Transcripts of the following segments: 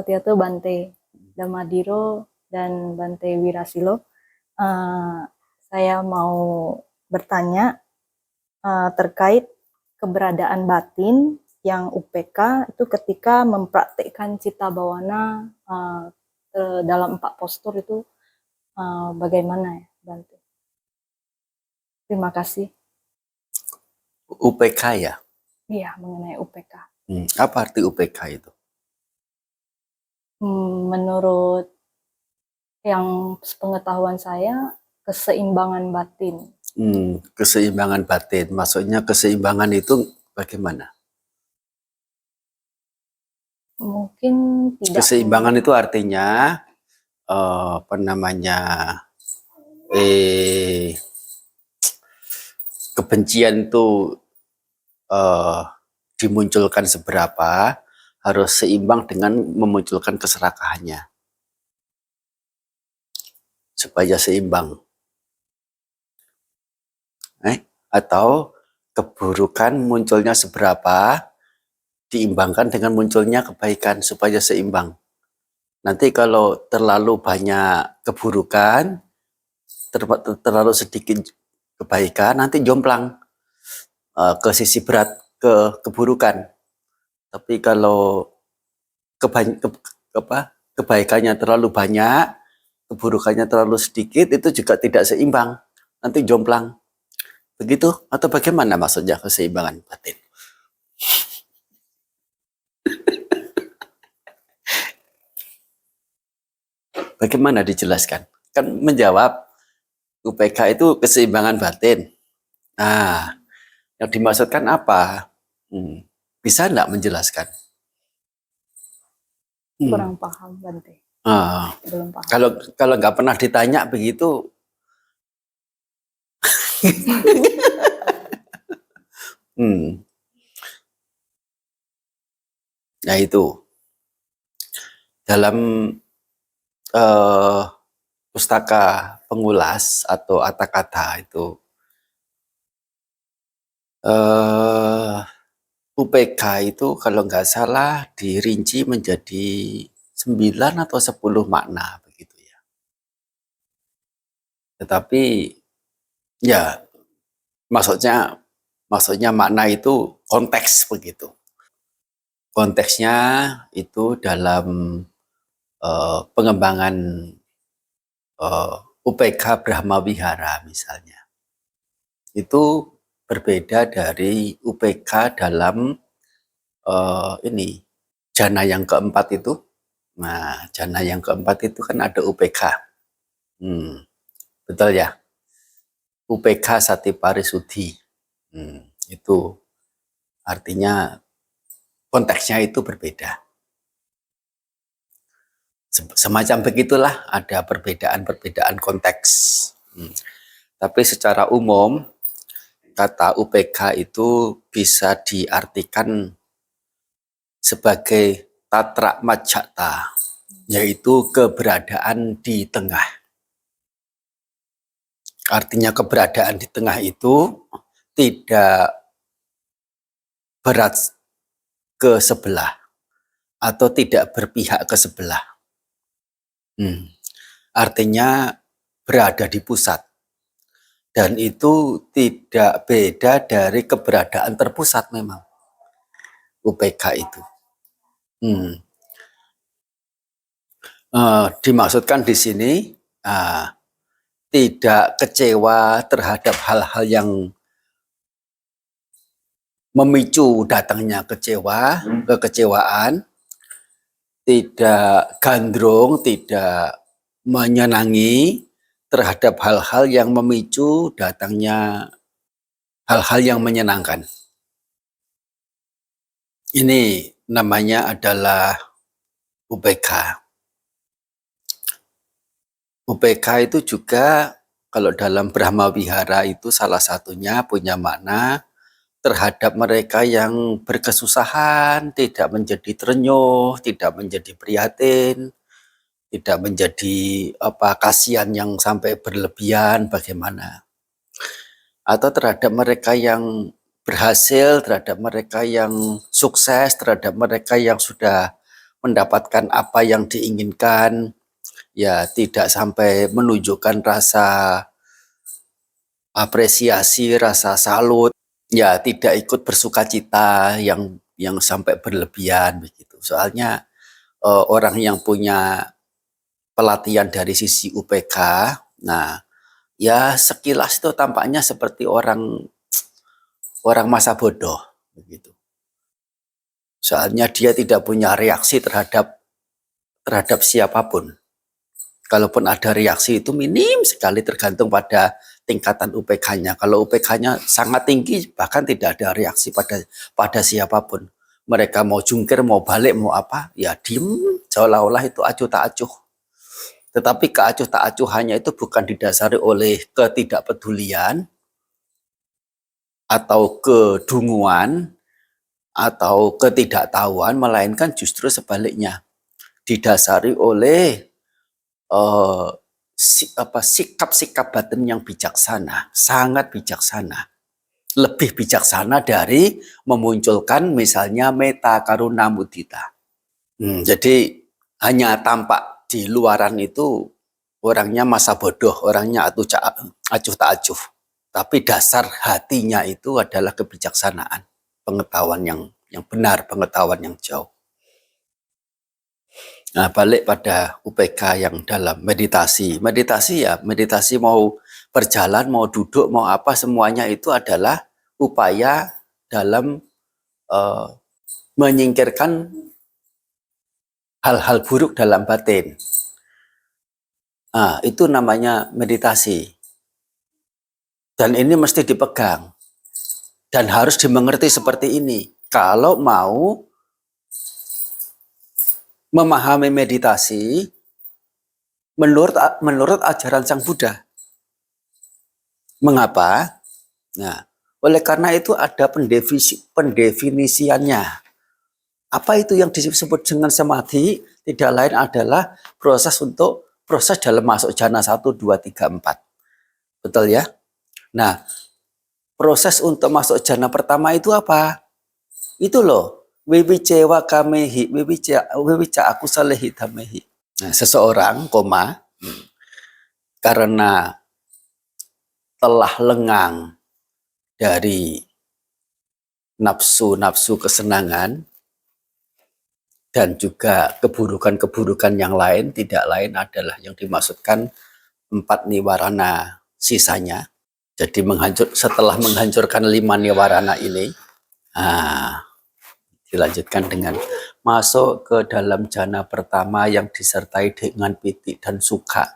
seperti itu Bante Damadiro dan Bante Wirasilo. Saya mau bertanya terkait keberadaan batin yang UPK itu ketika mempraktikkan Citta Bawana dalam 4 postur itu bagaimana ya Bante? Terima kasih. UPK ya? Iya, mengenai UPK. Apa arti UPK itu? Menurut yang pengetahuan saya, keseimbangan batin. Keseimbangan batin, maksudnya keseimbangan itu bagaimana? Mungkin tidak. Keseimbangan itu artinya kebencian itu dimunculkan seberapa, harus seimbang dengan memunculkan keserakahannya supaya seimbang. Atau keburukan munculnya seberapa diimbangkan dengan munculnya kebaikan supaya seimbang. Nanti kalau terlalu banyak keburukan, terlalu sedikit kebaikan, nanti jomplang ke sisi berat, ke keburukan. Tapi kalau kebaikannya terlalu banyak, keburukannya terlalu sedikit, itu juga tidak seimbang, nanti jomplang. Begitu? Atau bagaimana maksudnya keseimbangan batin? Bagaimana dijelaskan? Kan menjawab UPK itu keseimbangan batin. Nah, yang dimaksudkan apa? Bisa enggak menjelaskan? Kurang paham Bante. Belum paham. Kalau nggak pernah ditanya begitu, Nah itu dalam pustaka pengulas atau Atakatha itu UPK itu kalau nggak salah dirinci menjadi 9 atau 10 makna begitu ya. Tetapi ya maksudnya makna itu konteks begitu. Konteksnya itu dalam pengembangan UPK Brahma Wihara misalnya. Itu berbeda dari UPK dalam jana yang keempat itu. Nah, jana yang keempat itu kan ada UPK. Betul ya? UPK Sati Parisudhi. Itu artinya konteksnya itu berbeda. Semacam begitulah, ada perbedaan-perbedaan konteks. Tapi secara umum, kata UPK itu bisa diartikan sebagai tatra majjata, yaitu keberadaan di tengah. Artinya keberadaan di tengah itu tidak berat ke sebelah atau tidak berpihak ke sebelah. Artinya berada di pusat. Dan itu tidak beda dari keberadaan terpusat memang. UPK itu. Dimaksudkan di sini tidak kecewa terhadap hal-hal yang memicu datangnya kekecewaan, tidak gandrung, tidak menyenangi terhadap hal-hal yang memicu datangnya hal-hal yang menyenangkan. Ini namanya adalah UPK. UPK itu juga kalau dalam Brahma Wihara itu salah satunya punya makna terhadap mereka yang berkesusahan, tidak menjadi terenyuh, tidak menjadi prihatin, tidak menjadi kasihan yang sampai berlebihan bagaimana. Atau terhadap mereka yang berhasil, terhadap mereka yang sukses, terhadap mereka yang sudah mendapatkan apa yang diinginkan, ya tidak sampai menunjukkan rasa apresiasi, rasa salut, ya tidak ikut bersukacita yang sampai berlebihan begitu. Soalnya orang yang punya pelatihan dari sisi UPK, nah ya sekilas itu tampaknya seperti orang masa bodoh begitu. Soalnya dia tidak punya reaksi terhadap siapapun. Kalaupun ada reaksi itu minim sekali tergantung pada tingkatan UPK-nya. Kalau UPK-nya sangat tinggi bahkan tidak ada reaksi pada siapapun. Mereka mau jungkir, mau balik, mau apa, ya diem seolah-olah itu acuh tak acuh. Tetapi keacuh tak acuhannya itu bukan didasari oleh ketidakpedulian atau kedunguan atau ketidaktahuan, melainkan justru sebaliknya didasari oleh sikap-sikap batin yang bijaksana, sangat bijaksana, lebih bijaksana dari memunculkan misalnya meta karuna mudita. Jadi hanya tampak di luaran itu orangnya masa bodoh, orangnya acuh tak acuh, tapi dasar hatinya itu adalah kebijaksanaan, pengetahuan yang benar, pengetahuan yang jauh. Nah, balik pada UPK yang dalam meditasi. Meditasi mau berjalan, mau duduk, mau apa, semuanya itu adalah upaya dalam menyingkirkan hal-hal buruk dalam batin. Nah, itu namanya meditasi. Dan ini mesti dipegang. Dan harus dimengerti seperti ini. Kalau mau memahami meditasi menurut ajaran Sang Buddha. Mengapa? Nah, oleh karena itu ada pendefinisiannya. Apa itu yang disebut dengan samadhi? Tidak lain adalah proses dalam masuk jana 1, 2, 3, 4. Betul ya? Nah, proses untuk masuk jana pertama itu apa? Itu loh. Wiwicewa kamehi, wiwica aku salehi tamehi. Nah, seseorang, karena telah lengang dari nafsu-nafsu kesenangan dan juga keburukan-keburukan yang lain, tidak lain adalah yang dimaksudkan 4 niwarana sisanya. Jadi setelah menghancurkan 5 niwarana ini, dilanjutkan dengan masuk ke dalam jana pertama yang disertai dengan piti dan sukha,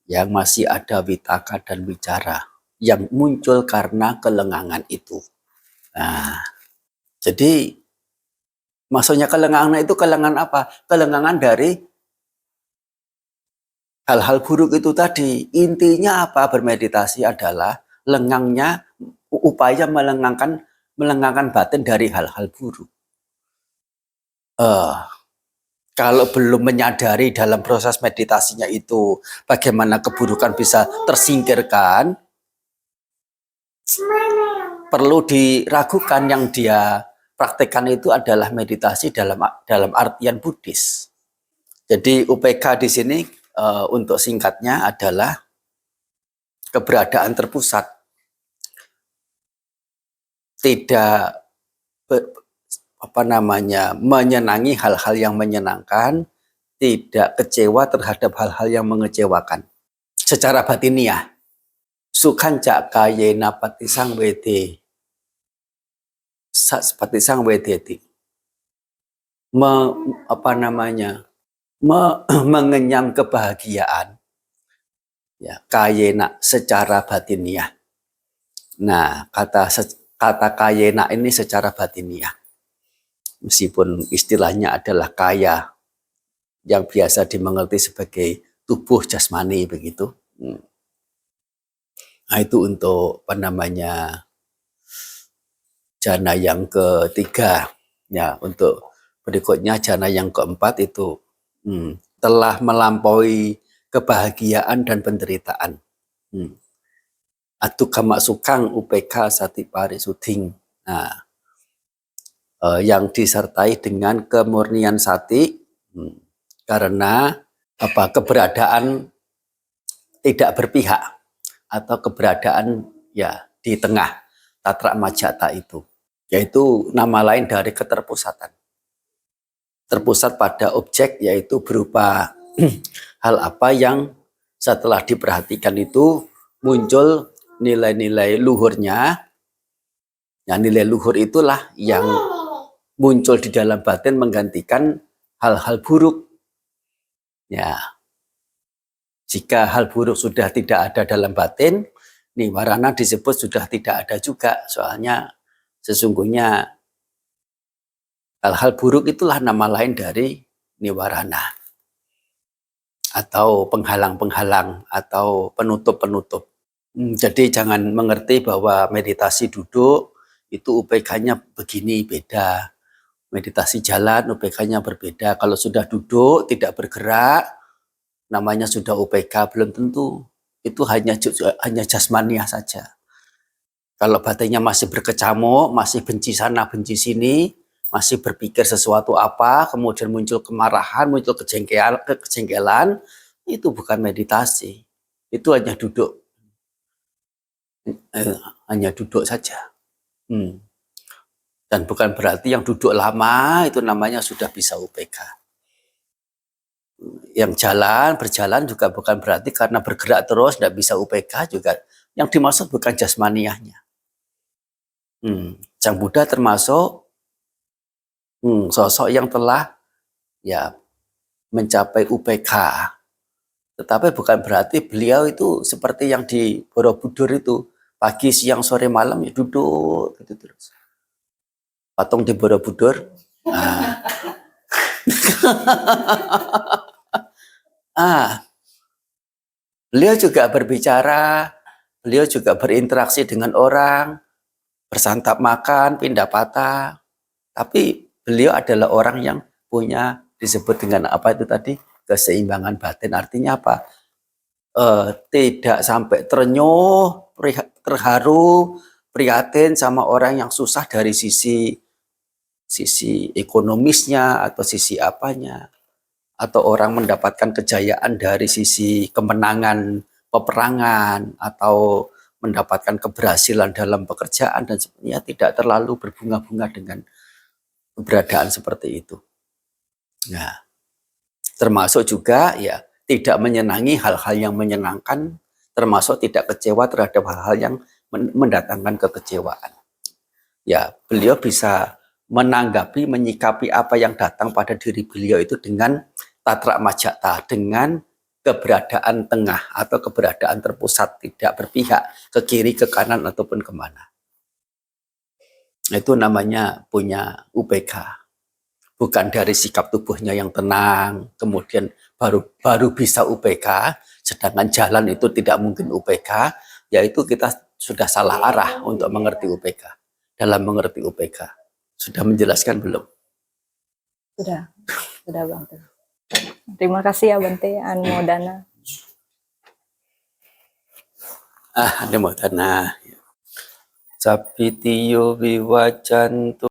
yang masih ada vitaka dan wicara yang muncul karena kelengangan itu. Nah, jadi maksudnya kelengangan itu kelengangan apa? Kelengangan dari hal-hal buruk itu tadi. Intinya apa? Bermeditasi adalah lengangnya upaya melengangkan batin dari hal-hal buruk. Kalau belum menyadari dalam proses meditasinya itu bagaimana keburukan bisa tersingkirkan, perlu diragukan yang dia praktekkan itu adalah meditasi dalam artian Buddhis. Jadi UPK di sini untuk singkatnya adalah keberadaan terpusat. Tidak menyenangi hal-hal yang menyenangkan, tidak kecewa terhadap hal-hal yang mengecewakan. Secara batiniah, sukhanca kayena patisang wede, patisang wedeti, mengenyam kebahagiaan, ya, kayena secara batiniah. Nah, kata kayena ini secara batiniah. Meskipun istilahnya adalah kaya, yang biasa dimengerti sebagai tubuh jasmani begitu. Nah, itu untuk jana yang ketiga. Ya, untuk berikutnya jana yang keempat itu telah melampaui kebahagiaan dan penderitaan. Atu kama sukang UPK sati parisuding. Nah, yang disertai dengan kemurnian sati, karena keberadaan tidak berpihak atau keberadaan ya di tengah tatra majata itu, yaitu nama lain dari keterpusatan. Terpusat pada objek, yaitu berupa hal apa yang setelah diperhatikan itu muncul nilai-nilai luhurnya. Nah, nilai luhur itulah yang muncul di dalam batin menggantikan hal-hal buruk. Ya, jika hal buruk sudah tidak ada dalam batin, niwarana disebut sudah tidak ada juga. Soalnya sesungguhnya hal-hal buruk itulah nama lain dari niwarana, atau penghalang-penghalang, atau penutup-penutup. Jadi jangan mengerti bahwa meditasi duduk itu UPK-nya begini, beda. Meditasi jalan UPK-nya berbeda. Kalau sudah duduk tidak bergerak, namanya sudah UPK, belum tentu. Itu hanya jasmaniah saja. Kalau batinnya masih berkecamuk, masih benci sana, benci sini, masih berpikir sesuatu apa, kemudian muncul kemarahan, muncul kejengkelan, itu bukan meditasi. Itu hanya duduk. Hanya duduk saja. Dan bukan berarti yang duduk lama itu namanya sudah bisa UPK. Yang berjalan juga bukan berarti karena bergerak terus tidak bisa UPK juga. Yang dimaksud bukan jasmaniahnya. Sang Buddha termasuk sosok yang telah ya mencapai UPK. Tetapi bukan berarti beliau itu seperti yang di Borobudur itu, pagi, siang, sore, malam ya duduk gitu terus. Patung di Borobudur. Beliau juga berbicara, beliau juga berinteraksi dengan orang, bersantap makan, pindah patah. Tapi beliau adalah orang yang punya disebut dengan apa itu tadi, keseimbangan batin. Artinya apa? Tidak sampai terenyuh, terharu, prihatin sama orang yang susah dari sisi ekonomisnya atau sisi apanya, atau orang mendapatkan kejayaan dari sisi kemenangan peperangan atau mendapatkan keberhasilan dalam pekerjaan dan sebagainya, tidak terlalu berbunga-bunga dengan keberadaan seperti itu. Nah, termasuk juga ya tidak menyenangi hal-hal yang menyenangkan, termasuk tidak kecewa terhadap hal-hal yang mendatangkan kekecewaan. Ya, beliau bisa menanggapi, menyikapi apa yang datang pada diri beliau itu dengan tatra majata, dengan keberadaan tengah atau keberadaan terpusat, tidak berpihak ke kiri, ke kanan, ataupun kemana. Itu namanya punya UPK. Bukan dari sikap tubuhnya yang tenang, kemudian baru bisa UPK, sedangkan jalan itu tidak mungkin UPK, yaitu kita sudah salah arah untuk mengerti UPK. Dalam mengerti UPK. Sudah menjelaskan belum? Sudah Bante. Terima kasih ya Bante, Anmodana. Anmodana. Sapitiyo viwacantu